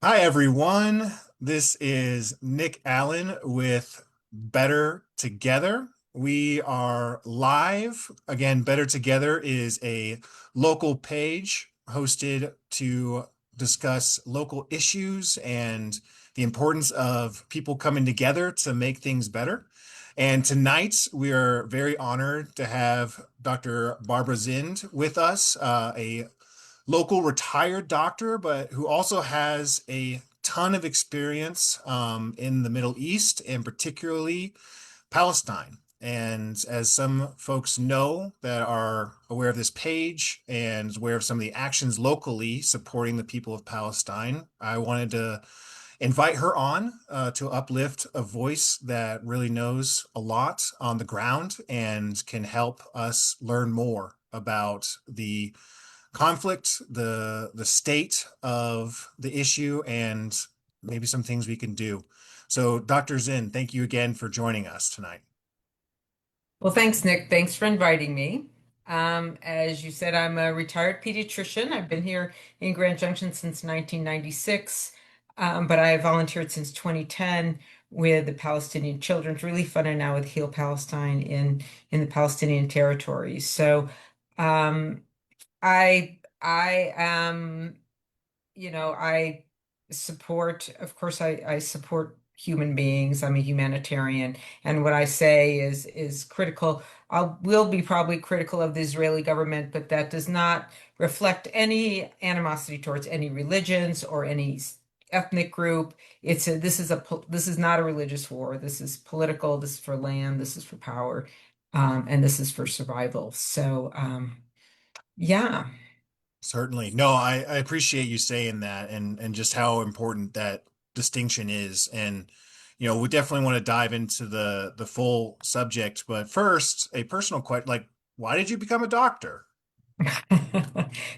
Hi, everyone. This is Nick Allen with Better Together. We are live. Again, Better Together is a local page hosted to discuss local issues and the importance of people coming together to make things better. And tonight, we are very honored to have Dr. Barbara Zind with us, a local retired doctor, but who also has a ton of experience in the Middle East and particularly Palestine. And as some folks know that are aware of this page and aware of some of the actions locally supporting the people of Palestine, I wanted to invite her on to uplift a voice that really knows a lot on the ground and can help us learn more about the conflict, the state of the issue, and maybe some things we can do. So, Dr. Zinn, thank you again for joining us tonight. Well, thanks, Nick. Thanks for inviting me. As you said, I'm a retired pediatrician. I've been here in Grand Junction since 1996, but I have volunteered since 2010 with the Palestinian Children's Relief Fund and now with Heal Palestine in the Palestinian territories. So um, I am I support, of course, I support human beings. I'm a humanitarian, and what I say is critical. I will be probably critical of the Israeli government, but that does not reflect any animosity towards any religions or any ethnic group. This is not a religious war. This is political. This is for land. This is for power, and this is for survival. So, yeah. Certainly. No, I appreciate you saying that and just how important that distinction is. And, we definitely want to dive into the full subject. But first, a personal question, like, why did you become a doctor?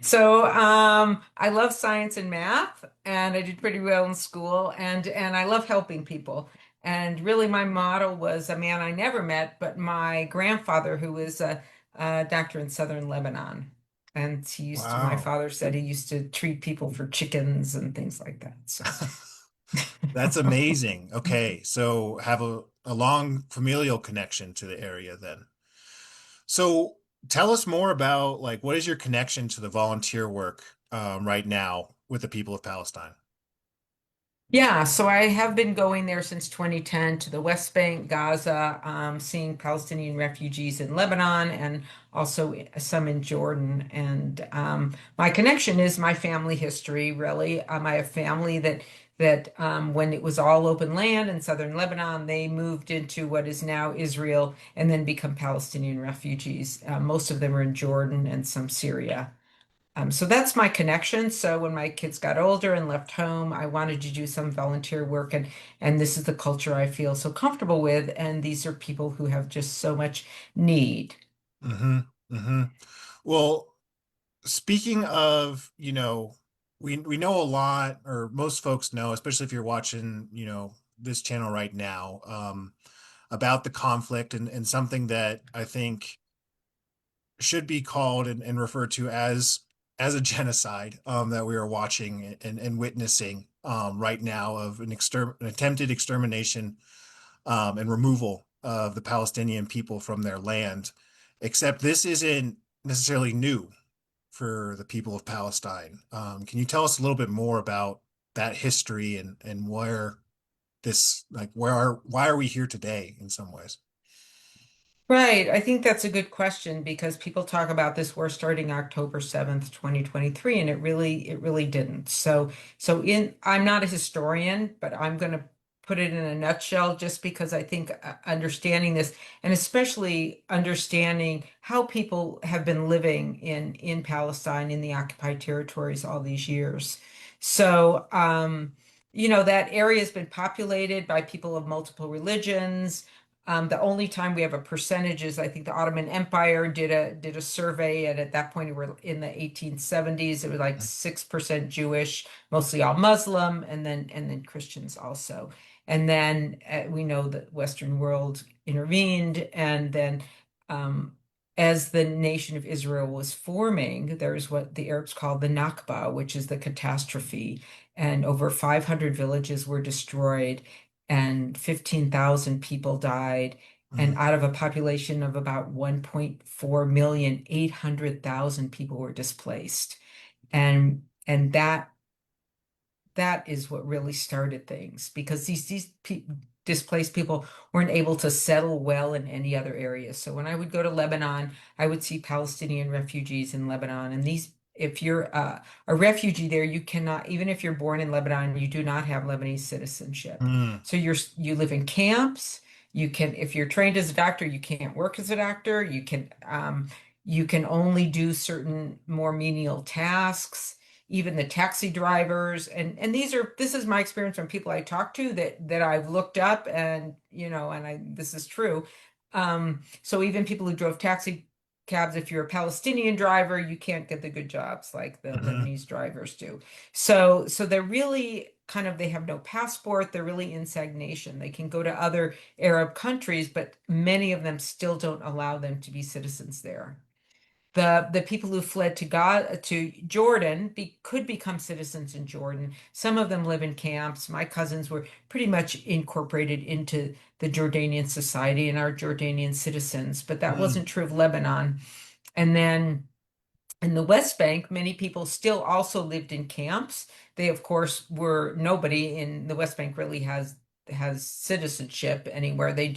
So I love science and math, and I did pretty well in school, and I love helping people. And really, my motto was a man I never met, but my grandfather, who was a doctor in southern Lebanon. And my Wow. father said he used to treat people for chickens and things like that. So, That's amazing. Okay, so have a long familial connection to the area then. So tell us more about like what is your connection to the volunteer work right now with the people of Palestine? yeah, so I have been going there since 2010 to the West Bank, Gaza, seeing Palestinian refugees in Lebanon and also some in Jordan. And my connection is my family history, really. I have family that when it was all open land in southern Lebanon, they moved into what is now Israel and then become Palestinian refugees. Most of them are in Jordan and some Syria. So that's my connection. So when my kids got older and left home, I wanted to do some volunteer work, and this is the culture I feel so comfortable with. And these are people who have just so much need. Hmm. Hmm. Well, speaking of, we know a lot, or most folks know, especially if you're watching, this channel right now, about the conflict and something that I think should be called and referred to as a genocide that we are watching and witnessing right now of an attempted extermination and removal of the Palestinian people from their land. Except this isn't necessarily new for the people of Palestine. Can you tell us a little bit more about that history and where this like why are we here today in some ways? Right. I think that's a good question because people talk about this war starting October 7th, 2023, and it really didn't. So I'm not a historian, but I'm going to put it in a nutshell just because I think understanding this and especially understanding how people have been living in Palestine in the occupied territories all these years. So that area has been populated by people of multiple religions. The only time we have a percentage is I think the Ottoman Empire did a survey, and at that point we were in the 1870s. It was like 6% Jewish, mostly all Muslim, and then Christians also. And then we know that Western world intervened, and then as the nation of Israel was forming, there's what the Arabs call the Nakba, which is the catastrophe. And over 500 villages were destroyed, and 15,000 people died. And Mm, out of a population of about 1.4 million, 800,000 people were displaced. And that is what really started things, because these pe displaced people weren't able to settle well in any other areas. So when I would go to Lebanon, I would see Palestinian refugees in Lebanon. And if you're a refugee there, you cannot, even if you're born in Lebanon, you do not have Lebanese citizenship. mm, So you live in camps. You can, if you're trained as a doctor, you can't work as a doctor. You can only do certain more menial tasks, even the taxi drivers. And this is my experience from people I talk to that I've looked up, and this is true. So even people who drove taxi cabs, if you're a Palestinian driver, you can't get the good jobs like the mhm, Lebanese drivers do. So they're really kind of, they have no passport, they're really in stagnation. They can go to other Arab countries, but many of them still don't allow them to be citizens there. The people who fled to Jordan could become citizens in Jordan. Some of them live in camps. My cousins were pretty much incorporated into the Jordanian society and are Jordanian citizens, but that mm, wasn't true of Lebanon. And then in the West Bank, many people still also lived in camps. They, of course, were nobody in the West Bank really has citizenship anywhere. They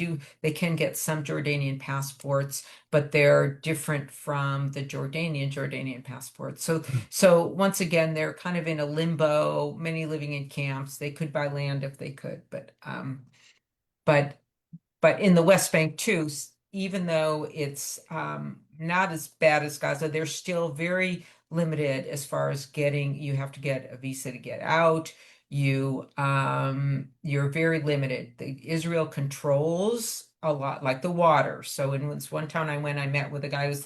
can get some Jordanian passports, but they're different from the Jordanian passports. So mm, so once again, they're kind of in a limbo, many living in camps. They could buy land if they could, but but in the West Bank too, even though it's not as bad as Gaza, they're still very limited as far as you have to get a visa to get out. You're very limited. Israel controls a lot, like the water. So in this one town I went, I met with a guy who's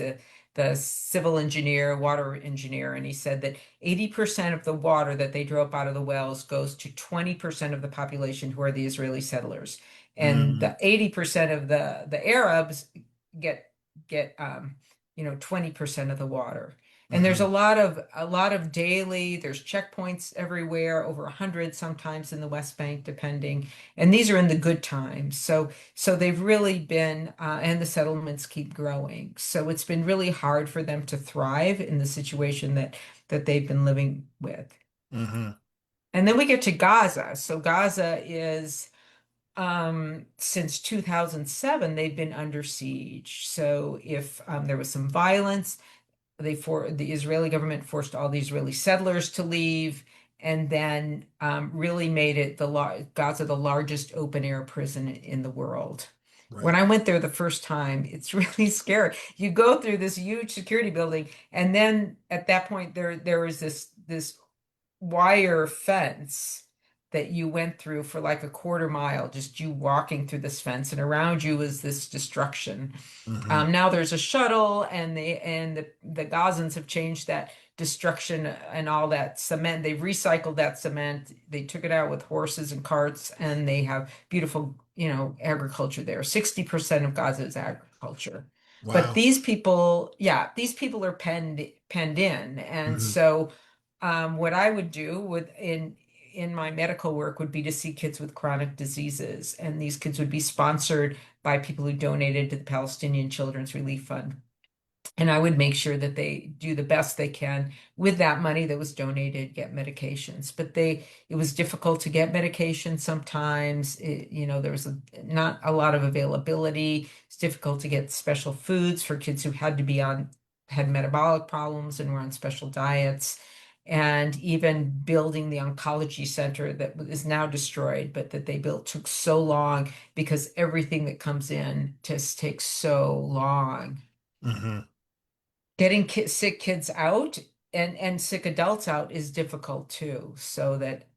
the civil engineer, water engineer, and he said that 80% of the water that they drove out of the wells goes to 20% of the population, who are the Israeli settlers, and mm, the 80% of the Arabs get get 20% of the water. And there's mhm, a lot of daily, there's checkpoints everywhere, over 100 sometimes in the West Bank, depending. And these are in the good times. So they've really been, and the settlements keep growing. So it's been really hard for them to thrive in the situation that they've been living with. mhm, And then we get to Gaza. So Gaza is, since 2007, they've been under siege. So if there was some violence, the Israeli government forced all the Israeli settlers to leave, and then really made it Gaza the largest open air prison in the world. When right. I went there the first time, it's really scary. You go through this huge security building, and then at that point there was this wire fence that you went through for like a quarter mile, just you walking through this fence, and around you is this destruction. Mhm, Now there's a shuttle, and the Gazans have changed that destruction and all that cement. They've recycled that cement. They took it out with horses and carts, and they have beautiful, agriculture there. 60% of Gaza is agriculture. But wow. these people, yeah, these people are penned in. And Mhm, so what I would do in my medical work would be to see kids with chronic diseases, and these kids would be sponsored by people who donated to the Palestinian Children's Relief Fund. And I would make sure that they do the best they can with that money that was donated, get medications. But it was difficult to get medication sometimes. There was not a lot of availability. It's difficult to get special foods for kids who had metabolic problems and were on special diets. And even building the oncology center that is now destroyed, but that they built, took so long because everything that comes in just takes so long. mhm, Getting sick kids out and sick adults out is difficult too. So that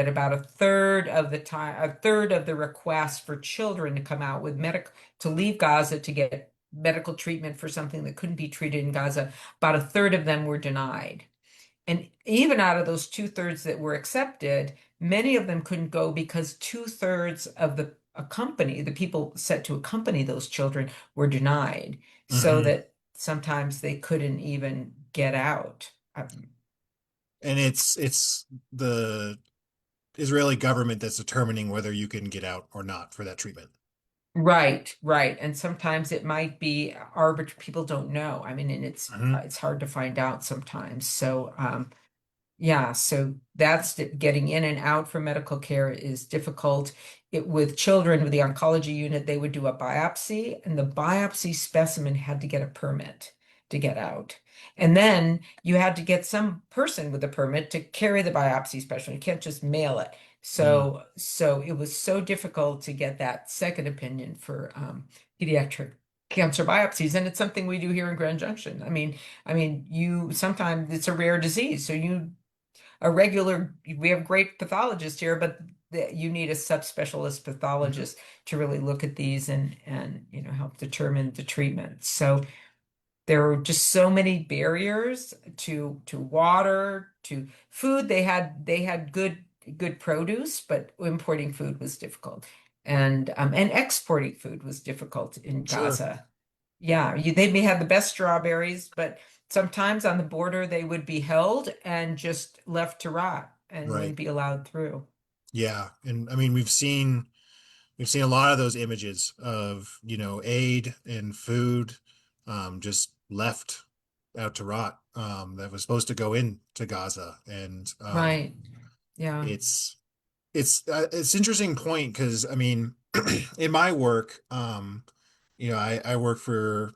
about a third of the requests for children to come out with medical to leave Gaza to get medical treatment for something that couldn't be treated in Gaza, about a third of them were denied. And even out of those two-thirds that were accepted, many of them couldn't go because two-thirds of the people set to accompany those children, were denied. So mhm, that sometimes they couldn't even get out. And it's the Israeli government that's determining whether you can get out or not for that treatment. Right, right. And sometimes it might be arbitrary. People don't know. I mean, and Hmm. it's hard to find out sometimes. So, yeah, so that's getting in and out for medical care is difficult. With children with the oncology unit, they would do a biopsy, and the biopsy specimen had to get a permit to get out. And then you had to get some person with a permit to carry the biopsy specimen. You can't just mail it. Mm. So it was so difficult to get that second opinion for pediatric cancer biopsies, and it's something we do here in Grand Junction. I mean, you sometimes it's a rare disease, so we have great pathologists here, but you need a subspecialist Mhm. pathologist to really look at these and help determine the treatment. So there were just so many barriers to water, to food. They had good produce, but importing food was difficult. And exporting food was difficult in Sure. Gaza. Yeah, they may have the best strawberries, but sometimes on the border they would be held and just left to rot and Right. wouldn't be allowed through. Yeah. And I mean, we've seen a lot of those images of, aid and food just left out to rot that was supposed to go into Gaza. And Right. Yeah. it's it's interesting point because I mean, in my work, I work for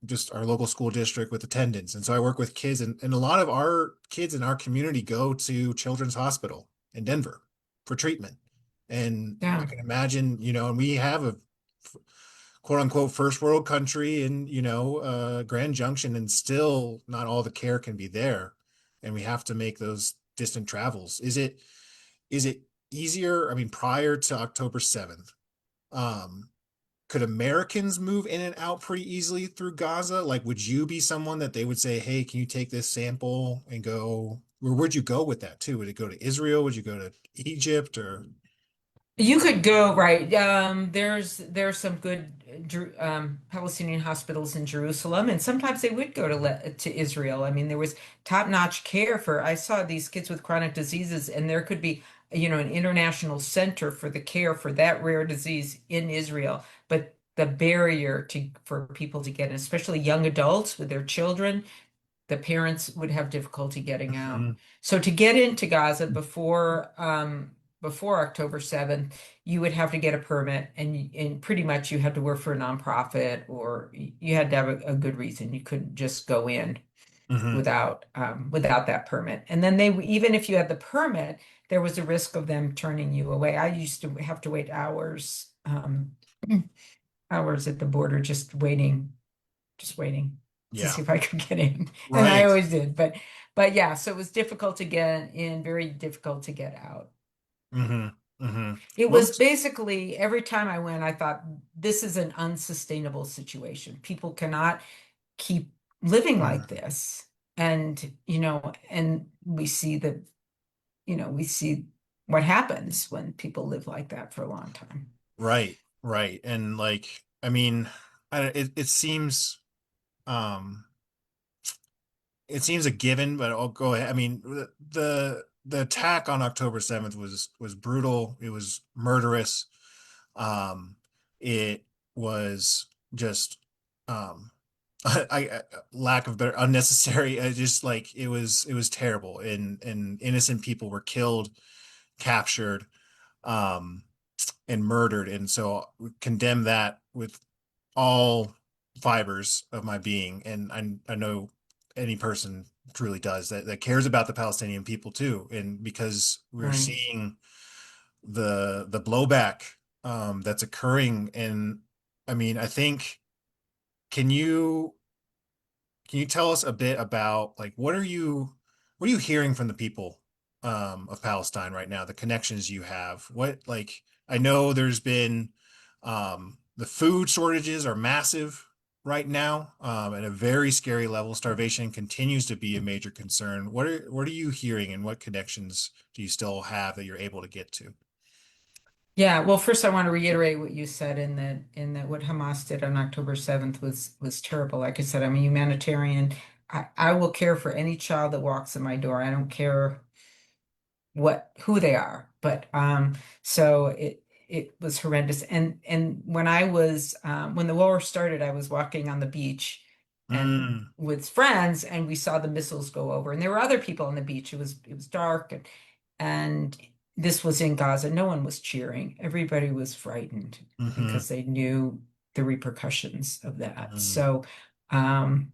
just our local school district with attendance, and so I work with kids, and a lot of our kids in our community go to Children's Hospital in Denver for treatment. And you Yeah. can imagine, and we have a quote unquote first world country in, Grand Junction, and still not all the care can be there, and we have to make those distant travels. Is it easier? I mean, prior to October 7th, um, could Americans move in and out pretty easily through Gaza? Like, would you be someone that they would say, "Hey, can you take this sample and go?" Or would you go with that too? Would it go to Israel? Would you go to Egypt or? You could go right. There's some good Palestinian hospitals in Jerusalem, and sometimes they would go to Israel. I mean, there was top-notch care for. I saw these kids with chronic diseases, and there could be, an international center for the care for that rare disease in Israel. But the barrier for people to get in, especially young adults with their children, the parents would have difficulty getting out. Mhm. So to get into Gaza before October 7th, you would have to get a permit, and pretty much you had to work for a nonprofit, or you had to have a good reason. You couldn't just go in Mhm. without that permit. And then even if you had the permit, there was a risk of them turning you away. I used to have to wait hours, hours at the border, just waiting to Yeah. see if I could get in. And I Right. always did. But yeah, so it was difficult to get in, very difficult to get out. Hmm. Hmm. It was Most. basically every time I went, I thought this is an unsustainable situation. People cannot keep living like Mhm. this. And we see what happens when people live like that for a long time. Right. Right. And like, I mean, it seems. Um, it seems a given, but I'll go ahead. I mean, the attack on October 7th was brutal. It was murderous. It was just um lack of better unnecessary. Just like it was terrible, and innocent people were killed, captured, um, and murdered. And so we condemn that with all fibers of my being. And I know any person truly does that cares about the Palestinian people too. And because we're Right. seeing the blowback that's occurring. And I mean, I think, can you can you tell us a bit about like what are you hearing from the people of Palestine right now, the connections you have? What, like, I know there's been the food shortages are massive right now at a very scary level. Starvation continues to be a major concern. What are you hearing, and what connections do you still have that you're able to get to? Yeah, well, first I want to reiterate what you said in that what Hamas did on October 7th was terrible. Like I said, I'm a humanitarian. I will care for any child that walks in my door. I don't care who they are. But so it was horrendous. And when the war started, I was walking on the beach and Mm, with friends, and we saw the missiles go over, and there were other people on the beach. It was dark, and this was in Gaza. No one was cheering. Everybody was frightened hmm because they knew the repercussions of that. hmm Um,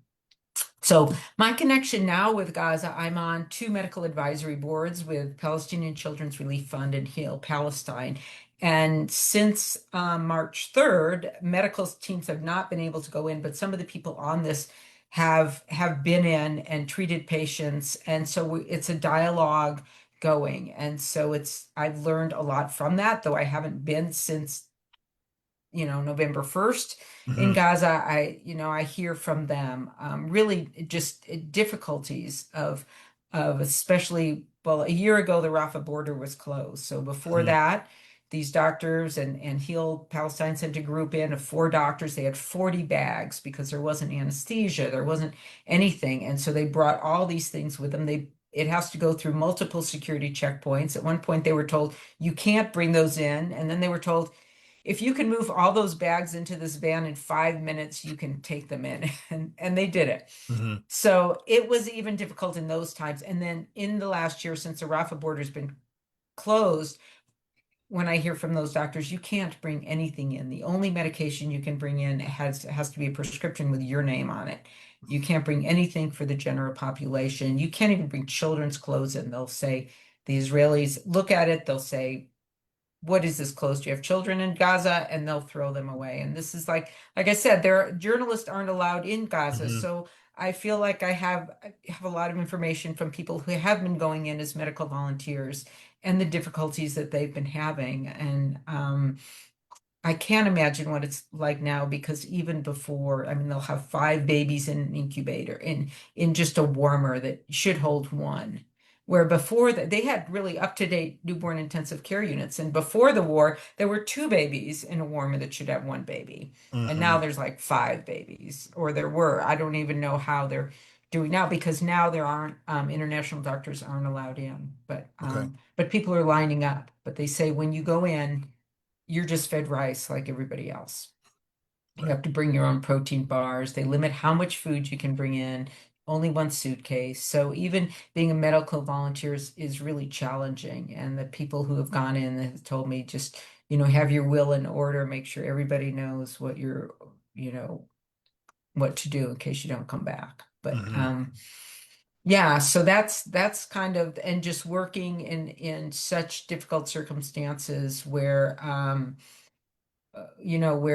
so my connection now with Gaza, I'm on two medical advisory boards with Palestinian Children's Relief Fund and Heal Palestine. And since March 3rd, medical teams have not been able to go in, but some of the people on this have been in and treated patients. And so it's a dialogue going. And so I've learned a lot from that, though I haven't been since November 1st in hmm Gaza. I hear from them really just difficulties of especially, well, a year ago, the Rafah border was closed. So before hmm that, these doctors and Heal Palestine sent a group in of four doctors. They had 40 bags because there wasn't anesthesia, there wasn't anything. And so they brought all these things with them. It has to go through multiple security checkpoints. At one point, they were told you can't bring those in. And then they were told if you can move all those bags into this van in 5 minutes, you can take them in. And they did it. hmm So it was even difficult in those times. And then in the last year, since the Rafah border's been closed, when I hear from those doctors, you can't bring anything in. The only medication you can bring in has to be a prescription with your name on it. You can't bring anything for the general population. You can't even bring children's clothes in. They'll say, the Israelis look at it, they'll say, what is this close? Do you have children in Gaza? And they'll throw them away. And this is like I said, journalists aren't allowed in Gaza. hmm So I feel like I have a lot of information from people who have been going in as medical volunteers and the difficulties that they've been having. And I can't imagine what it's like now because even before, I mean, they'll have five babies in an incubator in just a warmer that should hold one. Where before that they had really up-to-date newborn intensive care units. And before the war, there were two babies in a warmer that should have one baby. And now hmm there's like five babies, or there were. I don't even know how they're doing now because now there aren't international doctors aren't allowed in. But Okay. people are lining up. But they say when you go in, you're just fed rice like everybody else. You Right. have to bring your own protein bars. They limit how much food you can bring in, only one suitcase. So even being a medical volunteer is really challenging. And the people who have gone in have told me just, have your will in order, make sure everybody knows what to do in case you don't come back. But hmm yeah, so that's kind of and just working in such difficult circumstances where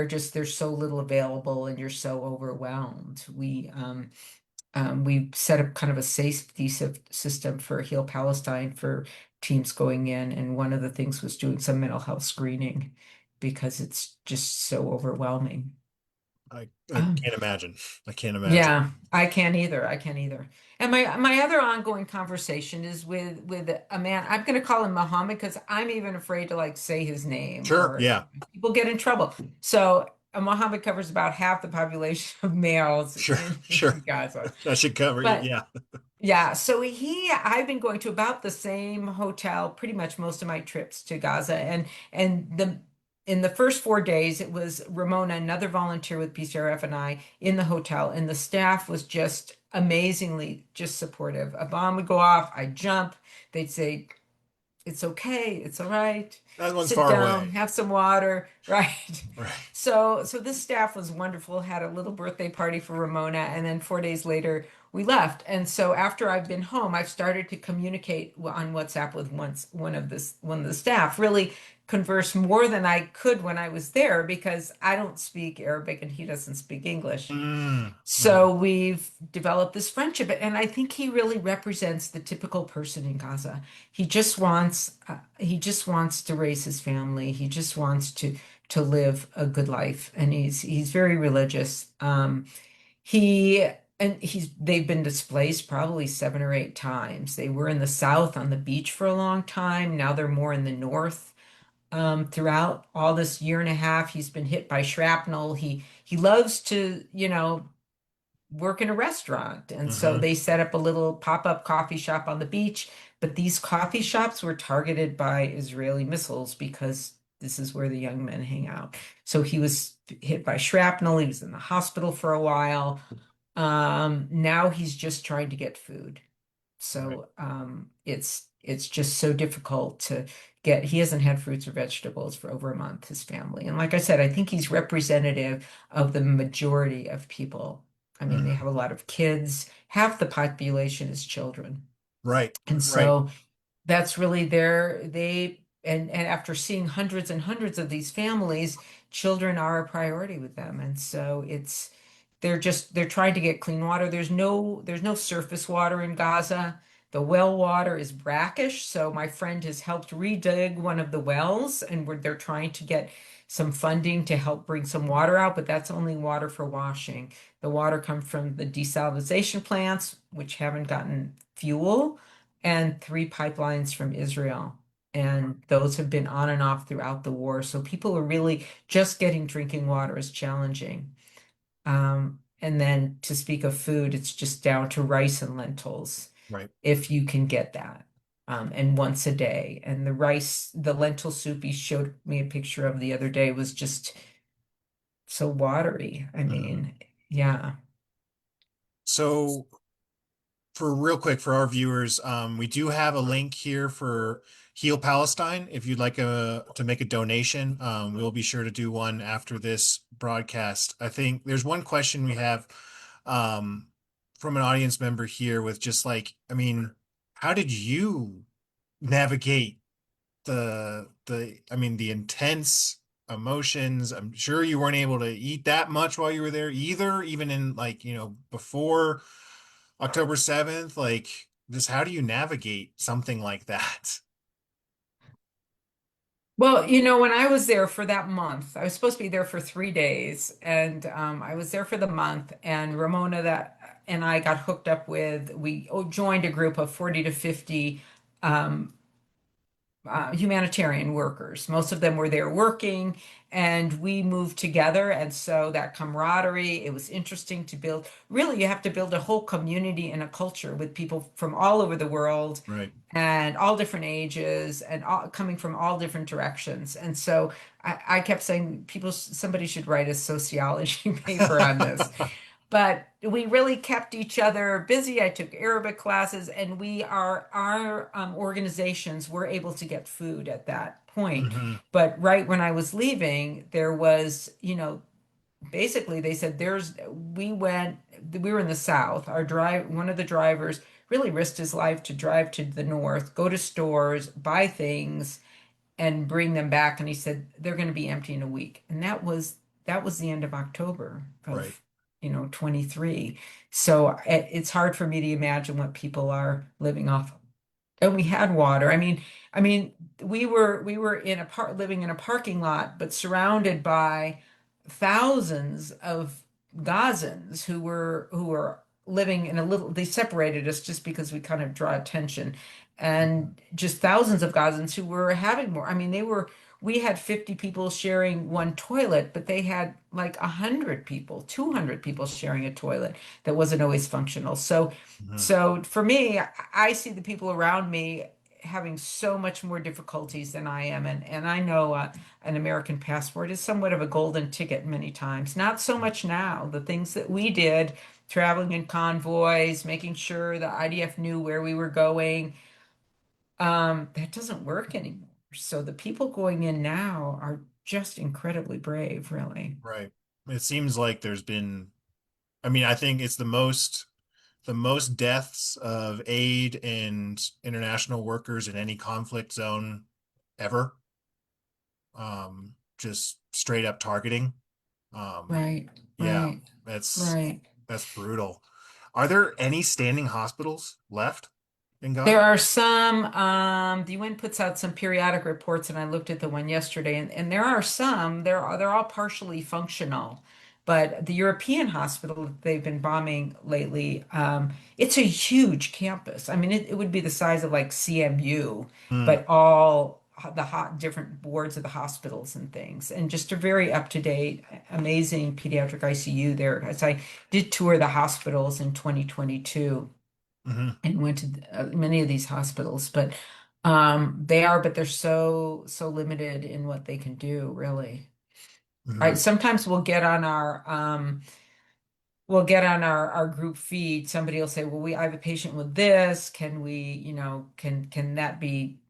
just there's so little available and you're so overwhelmed. We set up kind of a safety system for Heal Palestine for teams going in, and one of the things was doing some mental health screening because it's just so overwhelming. I can't imagine. I can't imagine. Yeah, I can't either. I can't either. And my other ongoing conversation is with a man. I'm going to call him Muhammad because I'm even afraid to like say his name Sure. or Yeah. people get in trouble. So Muhammad covers about half the population of males Sure. in Sure. Gaza. That should cover you. But Yeah. yeah, so I've been going to about the same hotel pretty much most of my trips to Gaza, and in the first 4 days it was Ramona, another volunteer with PCRF, and I in the hotel, and the staff was just amazingly just supportive. A bomb would go off, I'd jump, they'd say, it's okay, it's all right. That one's Sit far down, away. have some water, right? Right. So this staff was wonderful, had a little birthday party for Ramona, and then 4 days later we left. And so after I've been home, I've started to communicate on WhatsApp with one of the staff, really converse more than I could when I was there because I don't speak Arabic and he doesn't speak English. Mm, mm, So we've developed this friendship, and I think he really represents the typical person in Gaza. He just wants to raise his family. He just wants to live a good life, and he's very religious. He and they've been displaced probably 7 or 8 times. They were in the south on the beach for a long time. Now they're more in the north throughout all this year and a half. He's been hit by shrapnel. He loves to, work in a restaurant. And so Hmm. they set up a little pop-up coffee shop on the beach. But these coffee shops were targeted by Israeli missiles because this is where the young men hang out. So he was hit by shrapnel. He was in the hospital for a while. Now he's just trying to get food. Right. So it's just so difficult to get. He hasn't had fruits or vegetables for over a month, his family. And like I said, I think he's representative of the majority of people. I mean, they Hmm. have a lot of kids. Half the population is children. Right. And Right. so that's really their they and after seeing hundreds and hundreds of these families, children are a priority with them. And so they're trying to get clean water. There's no surface water in Gaza. The well water is brackish, so my friend has helped redig one of the wells, and they're trying to get some funding to help bring some water out, but that's only water for washing. The water comes from the desalination plants, which haven't gotten fuel, and three pipelines from Israel. And those have been on and off throughout the war. So people are really just getting drinking water is challenging. And then to speak of food, it's just down to rice and lentils Right. if you can get that. And once a day. And the lentil soup he showed me a picture of the other day was just so watery. I Hmm. mean, yeah. So for real quick for our viewers, we do have a link here for Heal Palestine. If you'd like to make a donation, we'll be sure to do one after this broadcast. I think there's one question we have um, from an audience member here with just like, I mean, how did you navigate the intense emotions? I'm sure you weren't able to eat that much while you were there either, even in like, before October 7th, like just how do you navigate something like that? Well, when I was there for that month, I was supposed to be there for 3 days, and I was there for the month. And Ramona that and I got hooked up with. We joined a group of 40 to 50 um, humanitarian workers. Most of them were there working, and we moved together. And so that camaraderie, it was interesting to build. Really, you have to build a whole community and a culture with people from all over the world Right. and all different ages and coming from all different directions. And so I kept saying, somebody should write a sociology paper on this. But we really kept each other busy. I took Arabic classes, and our organizations were able to get food at that point. Hmm. But right when I was leaving, there was, basically they said we were in the South. One of the drivers really risked his life to drive to the North, go to stores, buy things, and bring them back. And he said they're going to be empty in a week. And that was the end of October Right. of 23. So it's hard for me to imagine what people are living off of. And we had water. I mean, we were living in a parking lot, but surrounded by thousands of Gazans who were living in a little. They separated us just because we kind of draw attention, and just thousands of Gazans who were having more. I mean, we had 50 people sharing one toilet, but they had like 100 people, 200 people sharing a toilet that wasn't always functional. So Hmm. so for me, I see the people around me having so much more difficulties than I am. And I know an American passport is somewhat of a golden ticket many times. Not so much now. The things that we did, traveling in convoys, making sure the IDF knew where we were going, that doesn't work anymore. So the people going in now are just incredibly brave, really. Right. It seems like there's been, I mean, I think it's the most deaths of aid and international workers in any conflict zone ever. Just straight up targeting. Um, Right, yeah, right, that's right. that's brutal. Are there any standing hospitals left in There Gaza? are some, the UN puts out some periodic reports, and I looked at the one yesterday, and there are some, they're all partially functional. But the European hospital that they've been bombing lately, it's a huge campus. I mean, it would be the size of like CMU, Hmm. but all the hot different wards of the hospitals and things, and just a very up to date, amazing pediatric ICU there. As I did tour the hospitals in 2022 Hmm. and went to many of these hospitals, but but they're so limited in what they can do, really. Hmm. Right. Sometimes we'll get on our group feed. Somebody will say, well, I have a patient with this. Can we, can that be,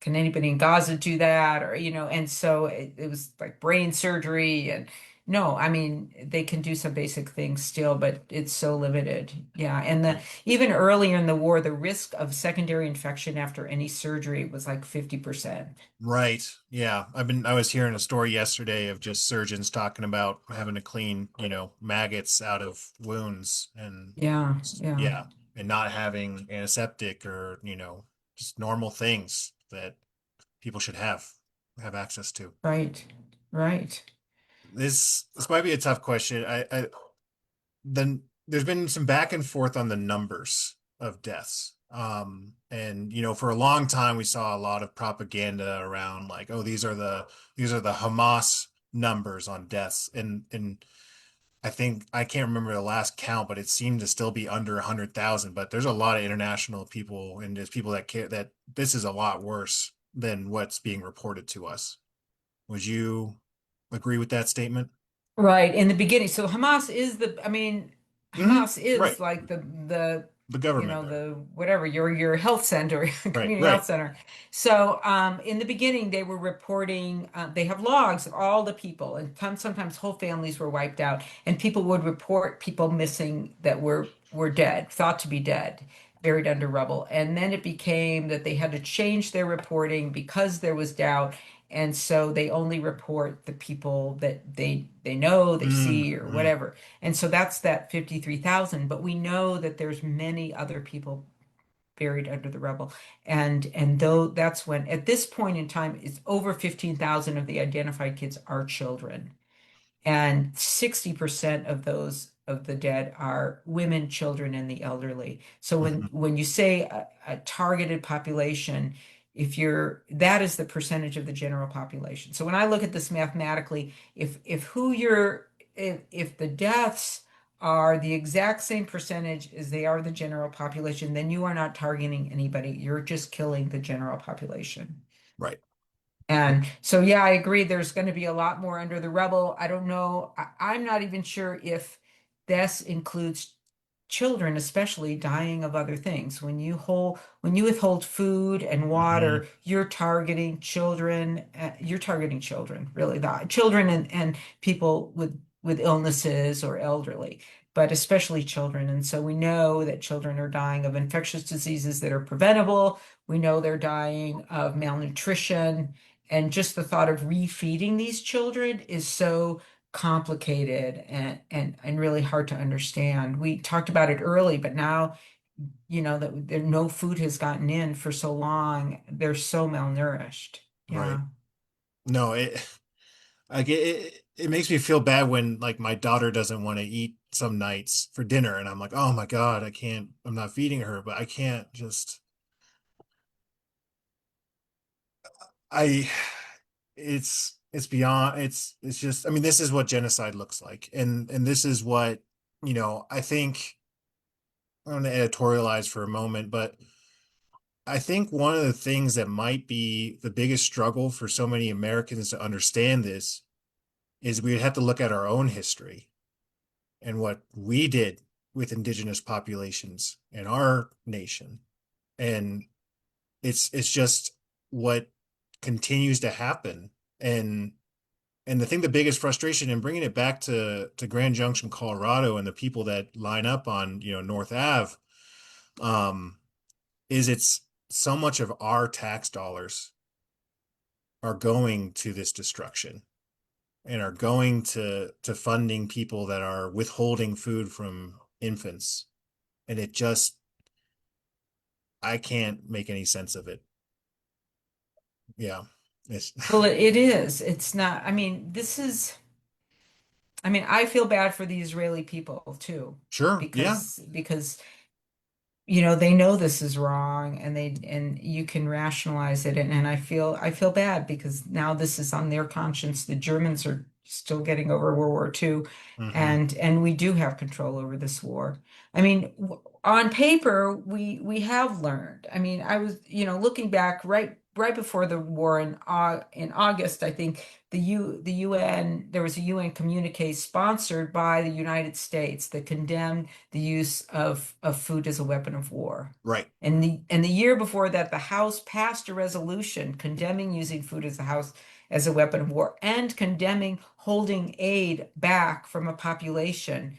can anybody in Gaza do that? Or, and so it was like brain surgery and no, I mean, they can do some basic things still, but it's so limited. Yeah. And Right. even earlier in the war, the risk of secondary infection after any surgery was like 50%. Right. Yeah. I was hearing a story yesterday of just surgeons talking about having to clean, maggots out of wounds and Yeah. Yeah. yeah, and not having antiseptic or, just normal things that people should have access to. Right. Right. This might be a tough question. Then there's been some back and forth on the numbers of deaths. And for a long time we saw a lot of propaganda around like, oh, these are the Hamas numbers on deaths. And I think I can't remember the last count, but it seemed to still be under 100,000. But there's a lot of international people and there's people that care that this is a lot worse than what's being reported to us. Would you agree with that statement? Right. In the beginning. So Hamas is I mean, Hmm. Hamas is Right. like The government there. the whatever, your health center, Right. community health Right. center. So in the beginning, they were reporting, they have logs of all the people, and sometimes whole families were wiped out, and people would report people missing that were dead, thought to be dead, buried under rubble. And then it became that they had to change their reporting because there was doubt. And so they only report the people that they know, they Mm, see, or mm, whatever. And so that's that 53,000. But we know that there's many other people buried under the rubble. And though that's when at this point in time, it's over 15,000 of the identified kids are children, and 60% of those of the dead are women, children, and the elderly. So mhm. when you say a targeted population, if you're that is the percentage of the general population. So when I look at this mathematically, if who you're if the deaths are the exact same percentage as they are the general population, then you are not targeting anybody. You're just killing the general population. Right. And so, yeah, I agree. There's going to be a lot more under the rubble. I don't know. I'm not even sure if this includes children, especially dying of other things. When you withhold food and Hmm. water, you're targeting children. You're targeting children, really, the children and people with illnesses or elderly, but especially children. And so we know that children are dying of infectious diseases that are preventable. We know they're dying of malnutrition. And just the thought of refeeding these children is so complicated and really hard to understand. We talked about it early, but now, that there no food has gotten in for so long, they're so malnourished. Right. Yeah. No, it makes me feel bad when like my daughter doesn't want to eat some nights for dinner and I'm like, "Oh my God, I'm not feeding her, but I can't just I it's beyond it's just I mean, this is what genocide looks like. And this is what, I think I'm going to editorialize for a moment, but I think one of the things that might be the biggest struggle for so many Americans to understand this is we would have to look at our own history and what we did with indigenous populations in our nation. And it's just what continues to happen. And the biggest frustration in bringing it back to Grand Junction, Colorado, and the people that line up on, North Ave, um, is it's so much of our tax dollars are going to this destruction and are going to funding people that are withholding food from infants. And it just I can't make any sense of it. Yeah. It's Well, it is. It's not, I mean, I feel bad for the Israeli people too, sure. Yeah. because they know this is wrong, and you can rationalize it, and I feel bad because now this is on their conscience. The Germans are still getting over World War II, Hmm. and we do have control over this war. I mean, on paper, we have learned. I mean, I was, looking back right before the war in August, I think the UN, there was a UN communique sponsored by the United States that condemned the use of food as a weapon of war. Right. And the year before that, the House passed a resolution condemning using food as a weapon of war and condemning holding aid back from a population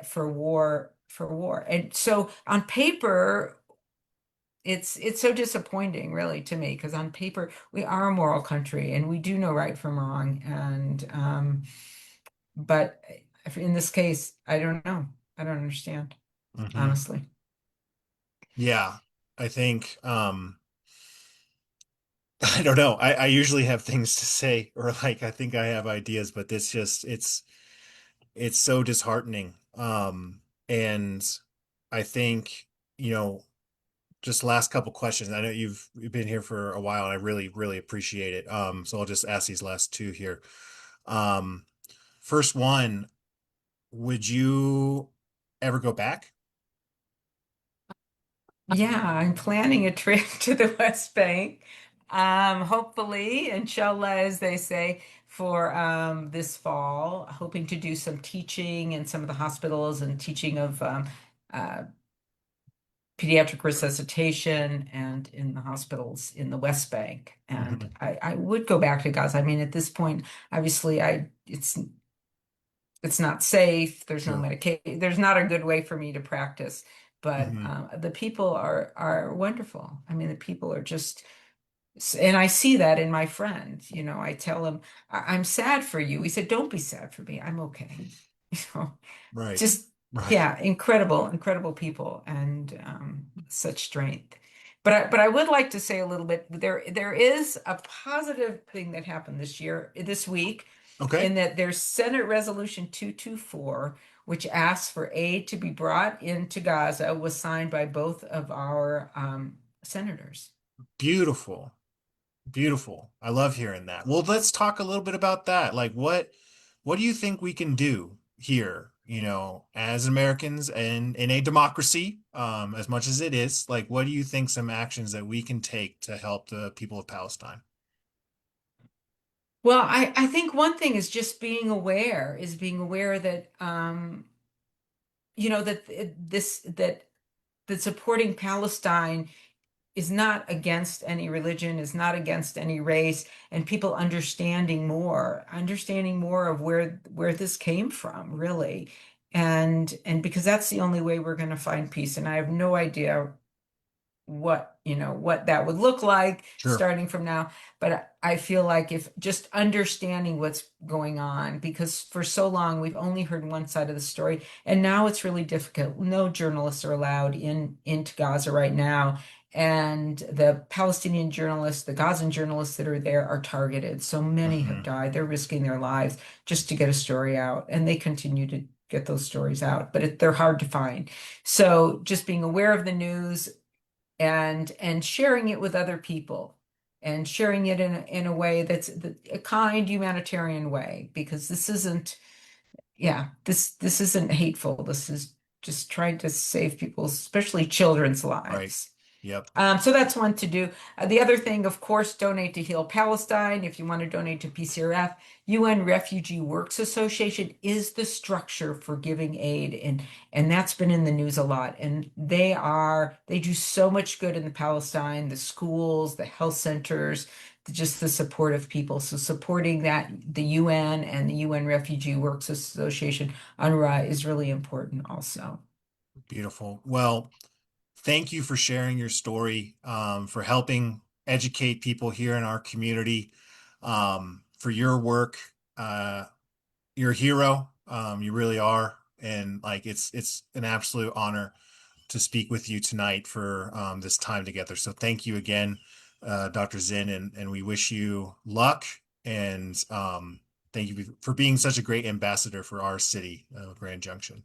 for war. And so on paper, it's so disappointing really to me because on paper we are a moral country and we do know right from wrong. And but in this case, I don't know. I don't understand, Hmm. honestly. Yeah. I think, I don't know. I usually have things to say, or like I think I have ideas, but this just it's so disheartening. And I think, you know, just last couple questions. I know you've been here for a while and I really, really appreciate it. So I'll just ask these last two here. Um, First one, would you ever go back? Yeah, I'm planning a trip to the West Bank. Hopefully, inshallah, as they say, for this fall, hoping to do some teaching in some of the hospitals and teaching of uh, pediatric resuscitation and in the hospitals in the West Bank. And Hmm. I would go back to Gaza. I mean, at this point, obviously, it's not safe. There's no Sure. medication. There's not a good way for me to practice. But Hmm. the people are wonderful. I mean, the people are just, and I see that in my friend. I tell him, I'm sad for you." He said, "Don't be sad for me. I'm okay." You know, Right. just Right. yeah, incredible, incredible people and such strength. But I would like to say a little bit. There is a positive thing that happened this week, Okay. in that there's Senate Resolution 224, which asks for aid to be brought into Gaza, was signed by both of our senators. Beautiful. Beautiful. I love hearing that. Well, let's talk a little bit about that. Like what do you think we can do here, as Americans and in a democracy, as much as it is, like what do you think some actions that we can take to help the people of Palestine? Well, I think one thing is just being aware that that supporting Palestine is not against any religion, is not against any race, and people understanding more of where this came from, really. And because that's the only way we're going to find peace. And I have no idea what that would look like Sure. starting from now. But I feel like if just understanding what's going on, because for so long we've only heard one side of the story, and now it's really difficult. No journalists are allowed into Gaza right now. And the Palestinian journalists, the Gazan journalists that are there are targeted. So many have Hmm. died. They're risking their lives just to get a story out, and they continue to get those stories out, but they're hard to find. So just being aware of the news and sharing it with other people, and sharing it in a way that's a kind humanitarian way, because this isn't hateful. This is just trying to save people, especially children's Right. lives. Yep. So that's one to do. The other thing, of course, donate to Heal Palestine. If you want to donate to PCRF, UN Refugee Works Association is the structure for giving aid, and that's been in the news a lot. And they do so much good in the Palestine, the schools, the health centers, just the support of people. So supporting that, the UN and the UN Refugee Works Association, UNRWA, is really important also. Beautiful. Well, thank you for sharing your story, for helping educate people here in our community, for your work. You're a hero. You really are. And like it's an absolute honor to speak with you tonight for this time together. So thank you again, Dr. Zinn, and we wish you luck and thank you for being such a great ambassador for our city, Grand Junction.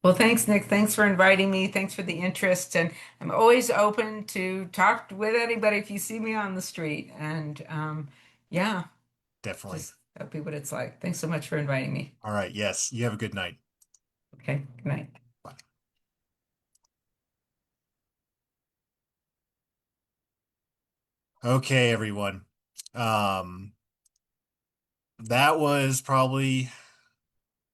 Well, thanks, Nick. Thanks for inviting me. Thanks for the interest. And I'm always open to talk with anybody if you see me on the street. And yeah, Definitely. just that'll be what it's like. Thanks so much for inviting me. All right. Yes. You have a good night. Okay, good night. Bye. Okay, everyone. Um, that was probably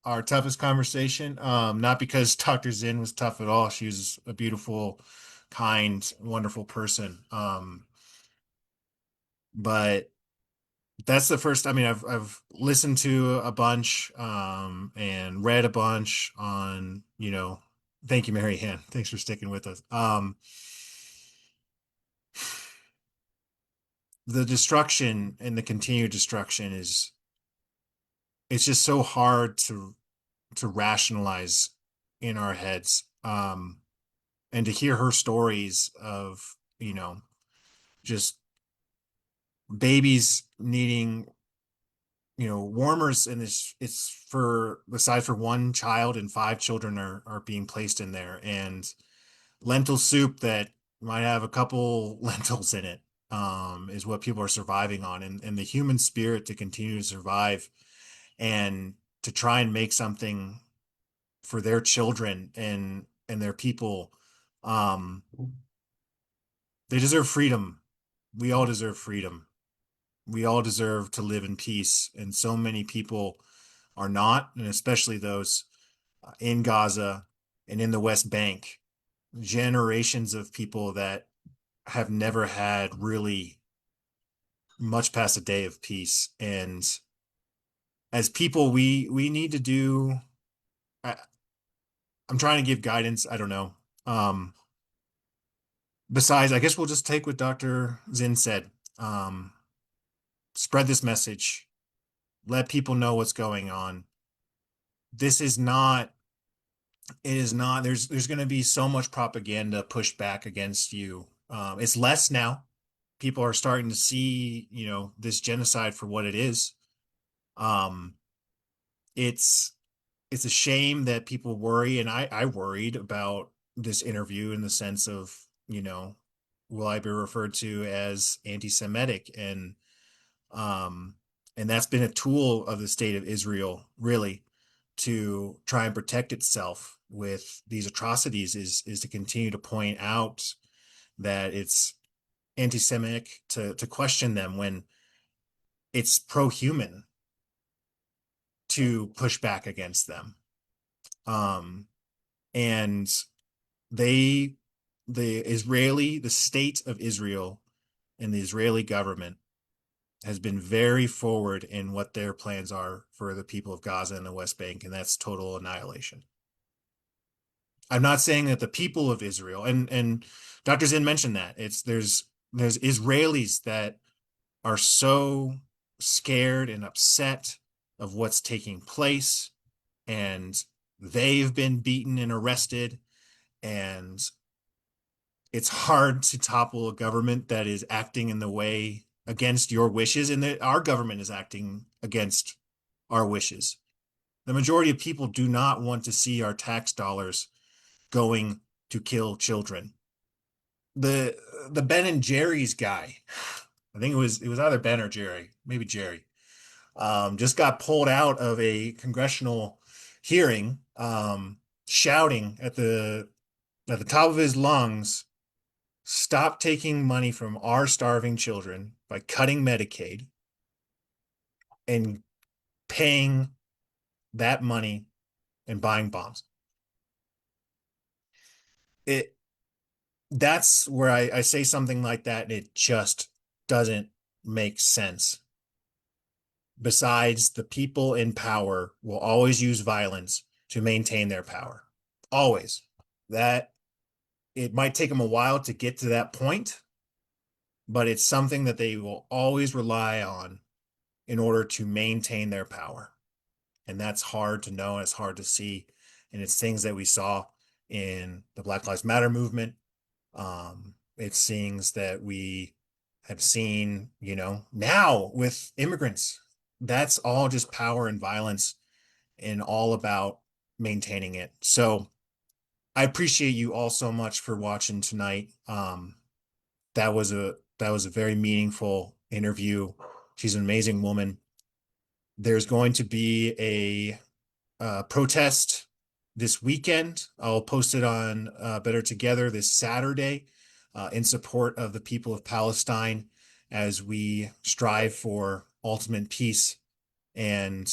our toughest conversation. Not because Dr. Zinn was tough at all. She was a beautiful, kind, wonderful person. But that's the first. I mean, I've listened to a bunch, and read a bunch on, thank you, Mary Ann. Thanks for sticking with us. The destruction and the continued destruction is it's just so hard to rationalize in our heads. And to hear her stories of, just babies needing, warmers, and it's for besides for one child, and five children are being placed in there, and lentil soup that might have a couple lentils in it, is what people are surviving on, and the human spirit to continue to survive and to try and make something for their children and their people. um they deserve freedom. We all deserve freedom. We all deserve to live in peace, and so many people are not, and especially those in Gaza and in the West Bank, generations of people that have never had really much past a day of peace. And as people, we need to do. I, I'm trying to give guidance. I don't know. Besides, I guess we'll just take what Dr. Zinn said. Um, Spread this message. Let people know what's going on. This is not, it is not, there's going to be so much propaganda pushed back against you. It's less now. People are starting to see, this genocide for what it is. Um, it's it's a shame that people worry, and I worried about this interview in the sense of, will I be referred to as anti-Semitic? Um, and that's been a tool of the state of Israel, really, to try and protect itself with these atrocities, is to continue to point out that it's anti-Semitic, to question them when it's pro-human to push back against them. Um, and they, the state of Israel and the Israeli government has been very forward in what their plans are for the people of Gaza and the West Bank, and that's total annihilation. I'm not saying that the people of Israel, and Dr. Zinn mentioned that there's Israelis that are so scared and upset of what's taking place, and they've been beaten and arrested, and it's hard to topple a government that is acting in the way against your wishes, and that our government is acting against our wishes. The majority of people do not want to see our tax dollars going to kill children. The the Ben and Jerry's guy, I think it was either Ben or Jerry, maybe Jerry, just got pulled out of a congressional hearing, shouting at the top of his lungs, "Stop taking money from our starving children by cutting Medicaid and paying that money and buying bombs." It That's where I say something like that, and it just doesn't make sense. Besides, the people in power will always use violence to maintain their power. Always. That it might take them a while to get to that point, but it's something that they will always rely on in order to maintain their power. And that's hard to know, and it's hard to see. And it's things that we saw in the Black Lives Matter movement. It's things that we have seen, now with immigrants. That's all just power and violence, and all about maintaining it. So I appreciate you all so much for watching tonight. That was a very meaningful interview. She's an amazing woman. There's going to be a protest this weekend. I'll post it on Better Together this Saturday in support of the people of Palestine as we strive for ultimate peace. And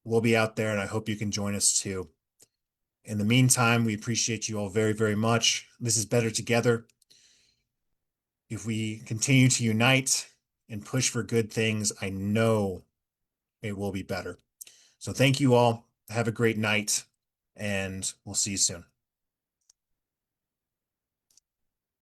we'll be out there, and I hope you can join us too. In the meantime, we appreciate you all very, very much. This is Better Together. If we continue to unite and push for good things, I know it will be better. So thank you all. Have a great night, and we'll see you soon.